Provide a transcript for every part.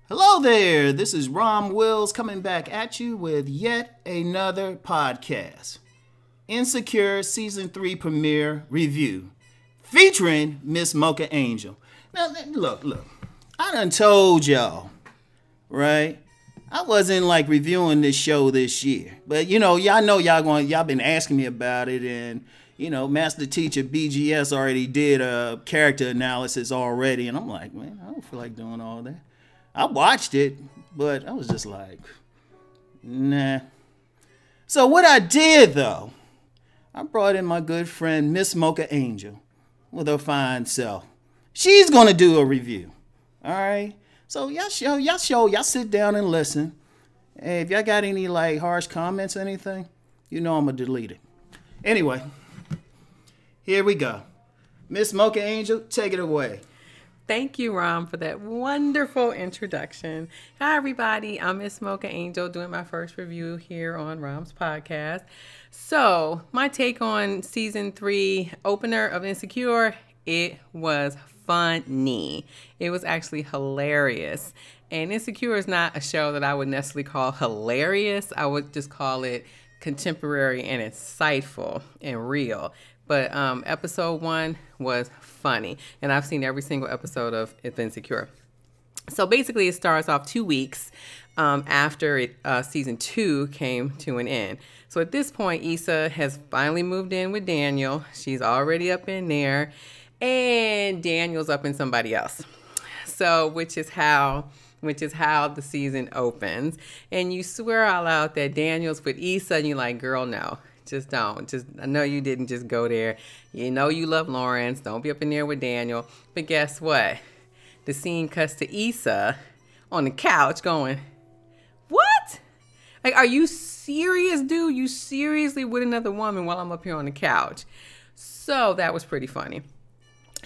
Hello there, this is Rom Wills coming back at you with yet another podcast. Insecure Season 3 premiere review featuring Miss Mocha Angel. Now, look, I done told y'all, right? I wasn't like reviewing this show this year, but y'all been asking me about it, and Master Teacher BGS already did a character analysis already, and I'm like, man, I don't feel like doing all that. I watched it, but I was just like, nah. So what I did, though, I brought in my good friend, Miss Mocha Angel, with her fine self. She's going to do a review, all right? So y'all sit down and listen. Hey, if y'all got any, harsh comments or anything, I'm going to delete it. Anyway, here we go. Miss Mocha Angel, take it away. Thank you, Rom, for that wonderful introduction. Hi, everybody. I'm Miss Mocha Angel doing my first review here on Rom's podcast. So, my take on Season 3 opener of Insecure, it was funny. It was actually hilarious. And Insecure is not a show that I would necessarily call hilarious. I would just call it contemporary and insightful and real. But episode 1 was funny. And I've seen every single episode of Insecure. So basically it starts off 2 weeks after season 2 came to an end. So at this point, Issa has finally moved in with Daniel. She's already up in there. And Daniel's up in somebody else. So which is how the season opens. And you swear out loud that Daniel's with Issa and you're like, girl, no. Just don't. I know you didn't just go there. You know you love Lawrence. Don't be up in there with Daniel. But guess what? The scene cuts to Issa on the couch going, what? Like, are you serious, dude? You seriously with another woman while I'm up here on the couch? So that was pretty funny.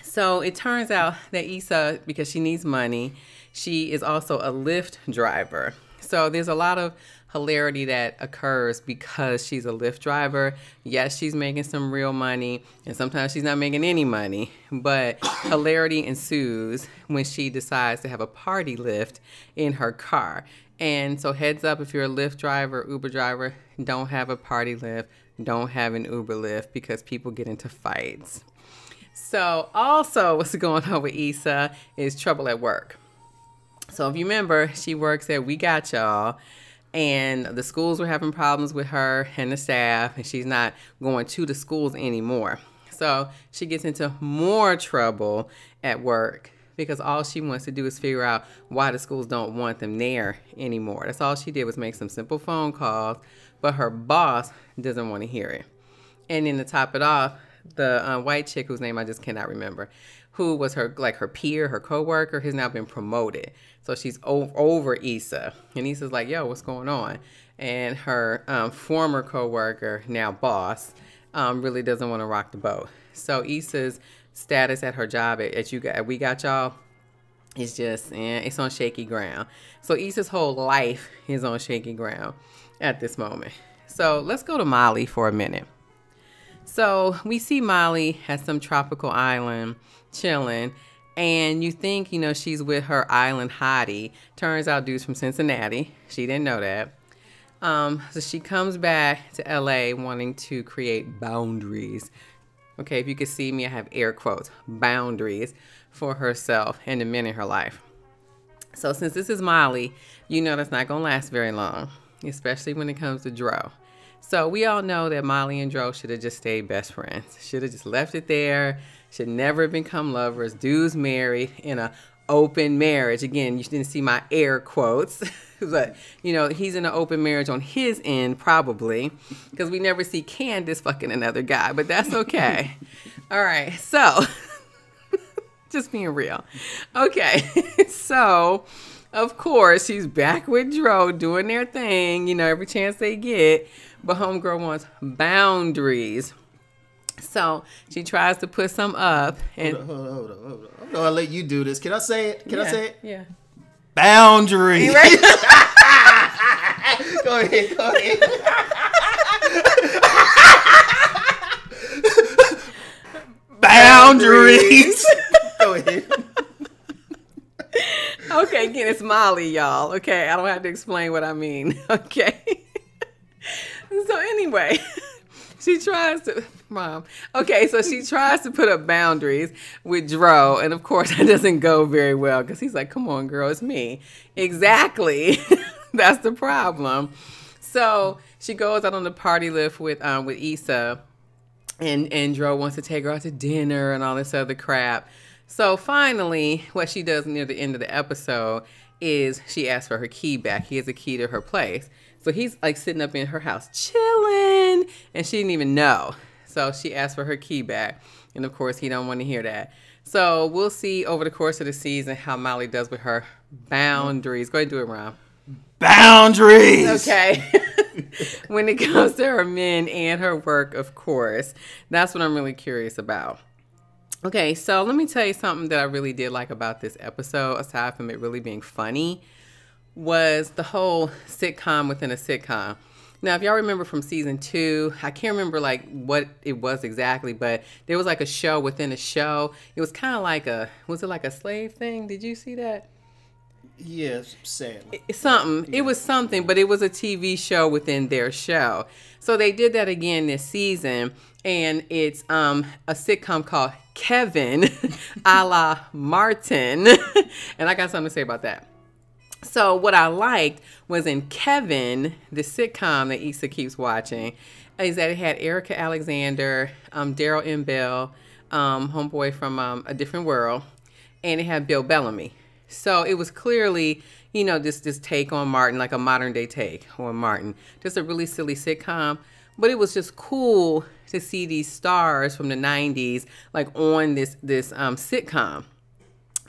So it turns out that Issa, because she needs money, she is also a Lyft driver. So there's a lot of hilarity that occurs because she's a Lyft driver. Yes, she's making some real money, and sometimes she's not making any money, but hilarity ensues when she decides to have a party lift in her car. And so heads up, if you're a Lyft driver, Uber driver, don't have a party lift, don't have an Uber lift, because people get into fights. So also what's going on with Issa is trouble at work. So if you remember, she works at We Got Y'all, and the schools were having problems with her and the staff, and she's not going to the schools anymore. So she gets into more trouble at work because all she wants to do is figure out why the schools don't want them there anymore. That's all she did, was make some simple phone calls, but her boss doesn't want to hear it. And then to top it off, the white chick whose name I just cannot remember, who was her peer, her coworker, has now been promoted. So she's over Issa. And Issa's like, yo, what's going on? And her former coworker, now boss, really doesn't want to rock the boat. So Issa's status at her job at We Got Y'all is just, it's on shaky ground. So Issa's whole life is on shaky ground at this moment. So let's go to Molly for a minute. So we see Molly at some tropical island chilling, and you think, she's with her island hottie. Turns out dude's from Cincinnati. She didn't know that. So she comes back to LA wanting to create boundaries. Okay, if you could see me, I have air quotes, boundaries for herself and the men in her life. So since this is Molly, that's not going to last very long, especially when it comes to Dro. So we all know that Molly and Dro should have just stayed best friends. Should have just left it there. Should never become lovers. Dude's married in an open marriage. Again, you didn't see my air quotes. But, he's in an open marriage on his end, probably. Because we never see Candace fucking another guy. But that's okay. All right. So, just being real. Okay. So, of course, she's back with Dro doing their thing, every chance they get. But homegirl wants boundaries. So she tries to put some up. And hold on. I'm going to let you do this. Can I say it? Can I say it? Yeah. Boundaries. Right? Go ahead. Boundaries. Go ahead. Okay, again, it's Molly, y'all. Okay, I don't have to explain what I mean. Okay. So anyway, she tries to, Mom. Okay, so she tries to put up boundaries with Dro, and of course that doesn't go very well because he's like, "Come on, girl, it's me." Exactly. That's the problem. So she goes out on the party lift with Issa, and Dro wants to take her out to dinner and all this other crap. So finally, what she does near the end of the episode is she asks for her key back. He has a key to her place. So he's like sitting up in her house chilling, and she didn't even know. So she asked for her key back, and of course he don't want to hear that. So we'll see over the course of the season how Molly does with her boundaries. Go ahead and do it, Ron. Boundaries! Okay. When it comes to her men and her work, of course. That's what I'm really curious about. Okay, so let me tell you something that I really did like about this episode, aside from it really being funny, was the whole sitcom within a sitcom. Now, if y'all remember from season 2, I can't remember like what it was exactly, but there was like a show within a show. It was kind of like was it like a slave thing? Did you see that? Yes, sadly. Something. Yeah. It was something, but it was a TV show within their show. So they did that again this season, and it's a sitcom called Kevin, a la Martin. And I got something to say about that. So what I liked was in Kevin, the sitcom that Issa keeps watching, is that it had Erica Alexander, Daryl M. Bell, homeboy from A Different World, and it had Bill Bellamy. So it was clearly, you know, this take on Martin, like a modern day take on Martin. Just a really silly sitcom. But it was just cool to see these stars from the 90s like on this sitcom.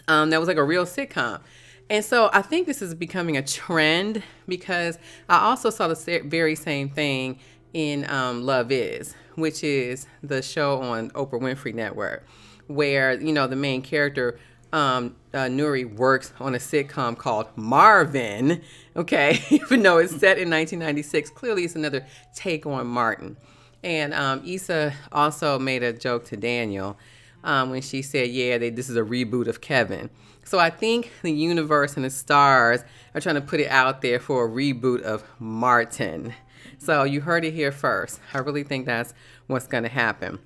That was like a real sitcom. And so I think this is becoming a trend because I also saw the very same thing in Love Is, which is the show on Oprah Winfrey Network, where, you know, the main character, Nuri, works on a sitcom called Marvin, okay, even though it's set in 1996. Clearly it's another take on Martin. And Issa also made a joke to Daniel when she said, yeah, this is a reboot of Kevin. So I think the universe and the stars are trying to put it out there for a reboot of Martin. So you heard it here first. I really think that's what's going to happen.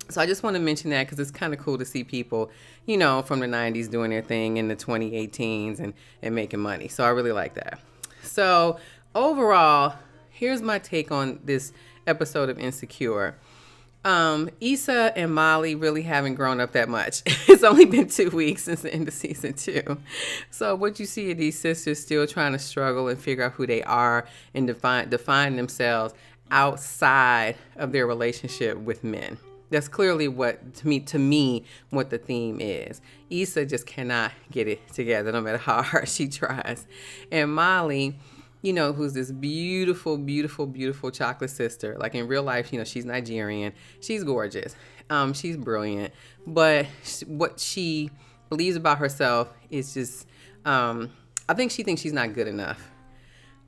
So I just want to mention that because it's kind of cool to see people, you know, from the 90s doing their thing in the 2018s and making money. So I really like that. So overall, here's my take on this episode of Insecure. Issa and Molly really haven't grown up that much. It's only been 2 weeks since the end of season 2. So what you see are these sisters still trying to struggle and figure out who they are and define themselves outside of their relationship with men. That's clearly what, to me, what the theme is. Issa just cannot get it together, no matter how hard she tries. And Molly, you know, who's this beautiful, beautiful, beautiful chocolate sister. Like in real life, you know, she's Nigerian. She's gorgeous. She's brilliant. But what she believes about herself is just, I think she thinks she's not good enough.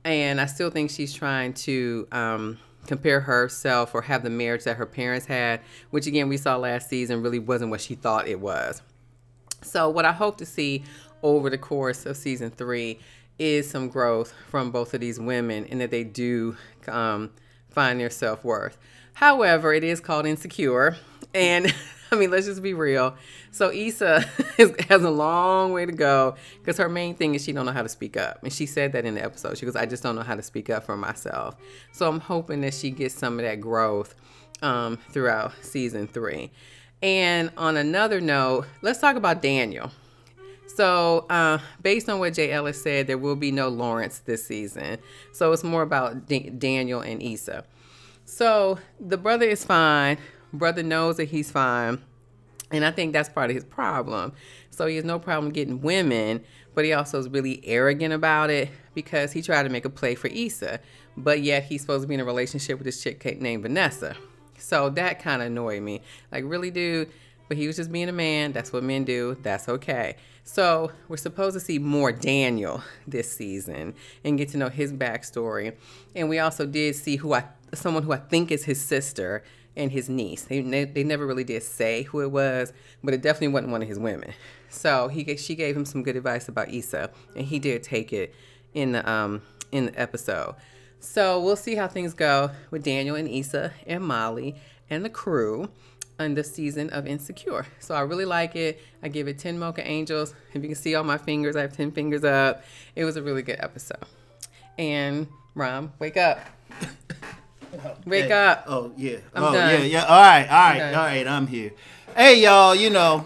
And I still think she's trying to compare herself or have the marriage that her parents had, which again, we saw last season really wasn't what she thought it was. So what I hope to see over the course of season 3 is some growth from both of these women and that they do find their self-worth. However, it is called Insecure. And I mean, let's just be real. So Issa has a long way to go because her main thing is she don't know how to speak up. And she said that in the episode. She goes, I just don't know how to speak up for myself. So I'm hoping that she gets some of that growth throughout season 3. And on another note, let's talk about Daniel. So based on what Jay Ellis said, there will be no Lawrence this season. So it's more about Daniel and Issa. So the brother is fine. Brother knows that he's fine. And I think that's part of his problem. So he has no problem getting women, but he also is really arrogant about it because he tried to make a play for Issa. But yet he's supposed to be in a relationship with this chick named Vanessa. So that kind of annoyed me. Like, really, dude? But he was just being a man. That's what men do. That's okay. So we're supposed to see more Daniel this season and get to know his backstory. And we also did see someone who I think is his sister and his niece. They never really did say who it was, but it definitely wasn't one of his women. So she gave him some good advice about Issa, and he did take it in the episode. So we'll see how things go with Daniel and Issa and Molly and the crew on this season of Insecure. So I really like it. I give it 10 Mocha Angels. If you can see all my fingers, I have 10 fingers up. It was a really good episode. And Rom, wake up. Wake up. Oh, yeah. I'm done. Yeah. All right. I'm here. Hey, y'all,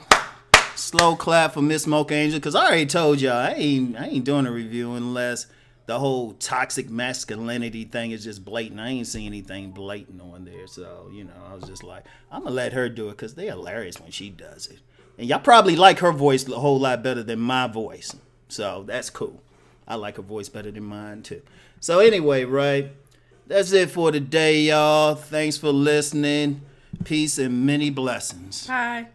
slow clap for Miss Mocha Angel, because I already told y'all I ain't doing a review unless the whole toxic masculinity thing is just blatant. I ain't seen anything blatant on there. So, I was just like, I'm going to let her do it because they're hilarious when she does it. And y'all probably like her voice a whole lot better than my voice. So that's cool. I like her voice better than mine too. So anyway, right, that's it for today, y'all. Thanks for listening. Peace and many blessings. Bye.